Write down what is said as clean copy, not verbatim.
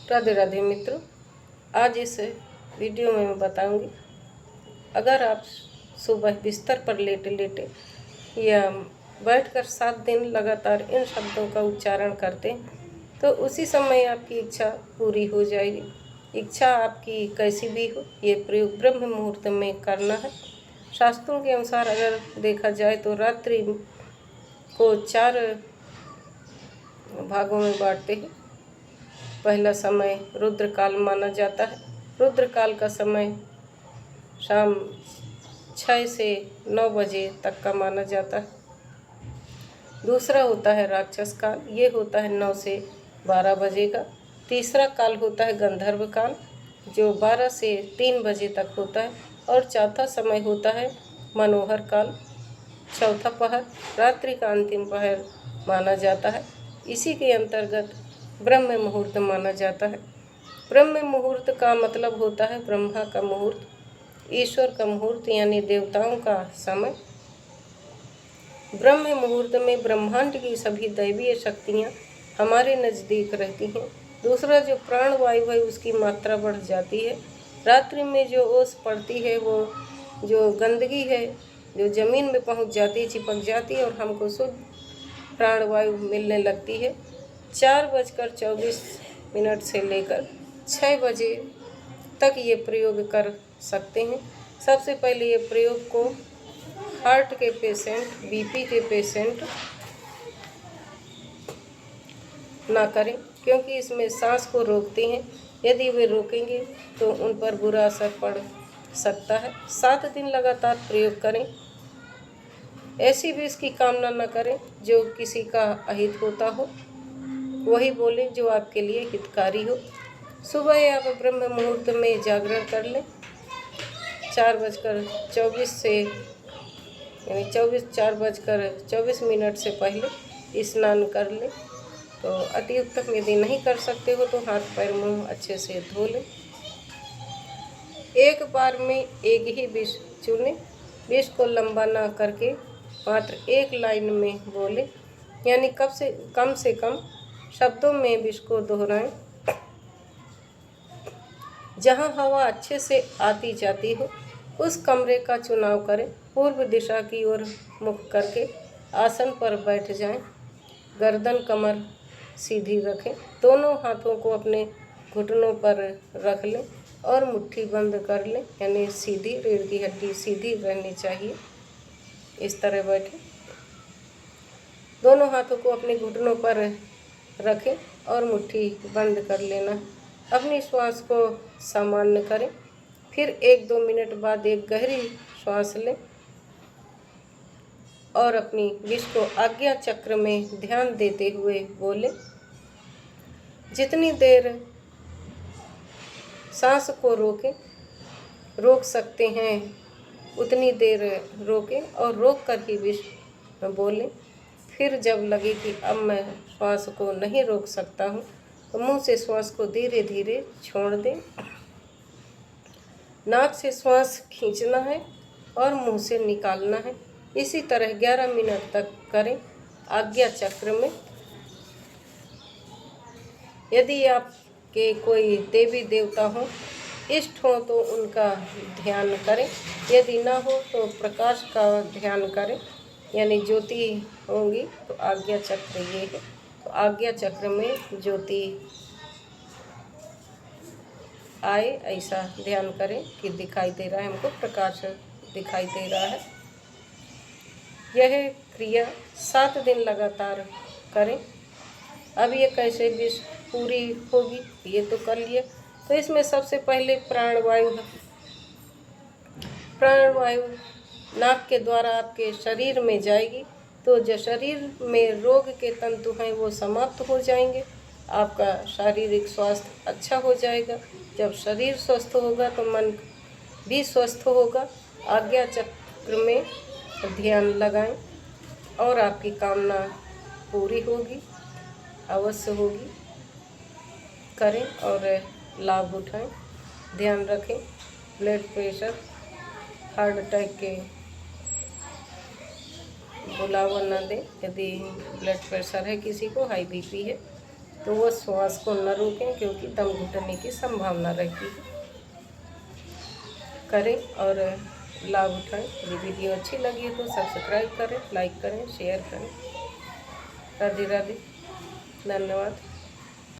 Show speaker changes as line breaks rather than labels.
राधे राधे मित्रों, आज इस वीडियो में मैं बताऊंगी, अगर आप सुबह बिस्तर पर लेटे लेटे या बैठकर 7 दिन लगातार इन शब्दों का उच्चारण करते हैं तो उसी समय आपकी इच्छा पूरी हो जाएगी। इच्छा आपकी कैसी भी हो, ये प्रयोग ब्रह्म मुहूर्त में करना है। शास्त्रों के अनुसार अगर देखा जाए तो रात्रि को 4 भागों में बांटते हैं। पहला समय रुद्रकाल माना जाता है। रुद्रकाल का समय शाम 6 से 9 बजे तक का माना जाता है। दूसरा होता है राक्षस काल, ये होता है 9 से 12 बजे का। तीसरा काल होता है गंधर्व काल, जो 12 से 3 बजे तक होता है। और चौथा समय होता है मनोहर काल, चौथा पहर रात्रि का अंतिम पहर माना जाता है। इसी के अंतर्गत ब्रह्म मुहूर्त माना जाता है। ब्रह्म मुहूर्त का मतलब होता है ब्रह्मा का मुहूर्त, ईश्वर का मुहूर्त यानी देवताओं का समय। ब्रह्म मुहूर्त में ब्रह्मांड की सभी दैवीय शक्तियाँ हमारे नज़दीक रहती हैं। दूसरा जो प्राण वायु है उसकी मात्रा बढ़ जाती है। रात्रि में जो ओस पड़ती है, वो जो गंदगी है जो ज़मीन में पहुंच जाती है, चिपक जाती है और हमको शुद्ध प्राण वायु मिलने लगती है। 4:24 से लेकर 6 बजे तक ये प्रयोग कर सकते हैं। सबसे पहले ये प्रयोग को हार्ट के पेशेंट, बीपी के पेशेंट ना करें, क्योंकि इसमें सांस को रोकते हैं। यदि वे रोकेंगे तो उन पर बुरा असर पड़ सकता है। 7 दिन लगातार प्रयोग करें। ऐसी भी इसकी कामना न करें जो किसी का अहित होता हो, वही बोलें जो आपके लिए हितकारी हो। सुबह आप ब्रह्म मुहूर्त में जागरण कर लें। 4:24 से यानी 4:24 से पहले स्नान कर लें तो अति उत्तम। यदि नहीं कर सकते हो तो हाथ पैर मुंह अच्छे से धो लें। एक बार में एक ही विष चुनें। विष को लंबा ना करके मात्र एक लाइन में बोलें, यानी कम से कम शब्दों में विष को दोहराएं। जहां हवा अच्छे से आती जाती हो उस कमरे का चुनाव करें। पूर्व दिशा की ओर मुख करके आसन पर बैठ जाएं। गर्दन कमर सीधी रखें। दोनों हाथों को अपने घुटनों पर रख लें और मुट्ठी बंद कर लें, यानी सीधी रीढ़ की हड्डी सीधी रहनी चाहिए। इस तरह बैठें। दोनों हाथों को अपने घुटनों पर रखें और मुट्ठी बंद कर लेना। अपनी श्वास को सामान्य करें। फिर 1-2 मिनट बाद एक गहरी श्वास लें और अपनी विष को आज्ञा चक्र में ध्यान देते हुए बोलें। जितनी देर सांस को रोक सकते हैं उतनी देर रोकें और रोक कर ही विष बोलें। फिर जब लगे कि अब मैं श्वास को नहीं रोक सकता हूँ तो मुंह से श्वास को धीरे धीरे छोड़ दें। नाक से श्वास खींचना है और मुंह से निकालना है। इसी तरह 11 मिनट तक करें आज्ञा चक्र में। यदि आपके कोई देवी देवता हो, इष्ट हो तो उनका ध्यान करें। यदि ना हो तो प्रकाश का ध्यान करें, यानी ज्योति होंगी तो आज्ञा चक्र ये है। तो आज्ञा चक्र में ज्योति आए ऐसा ध्यान करें कि दिखाई दे रहा है, हमको प्रकाश दिखाई दे रहा है। यह क्रिया 7 दिन लगातार करें। अब ये कैसे विष पूरी होगी ये तो कर लिया। तो इसमें सबसे पहले प्राणवायु है। प्राणवायु नाक के द्वारा आपके शरीर में जाएगी तो जो शरीर में रोग के तंतु हैं वो समाप्त हो जाएंगे। आपका शारीरिक स्वास्थ्य अच्छा हो जाएगा। जब शरीर स्वस्थ होगा तो मन भी स्वस्थ होगा। आज्ञा चक्र में ध्यान लगाएं और आपकी कामना पूरी होगी, अवश्य होगी। करें और लाभ उठाएं। ध्यान रखें ब्लड प्रेशर, हार्ट अटैक के बुलावा न दें। यदि ब्लड प्रेशर है किसी को, हाई बीपी है तो वो श्वास को न रोकें, क्योंकि दम घुटने की संभावना रहती है। करें और लाभ उठाएं। यदि वीडियो अच्छी लगी तो सब्सक्राइब करें, लाइक करें, शेयर करें। राधे राधे, धन्यवाद।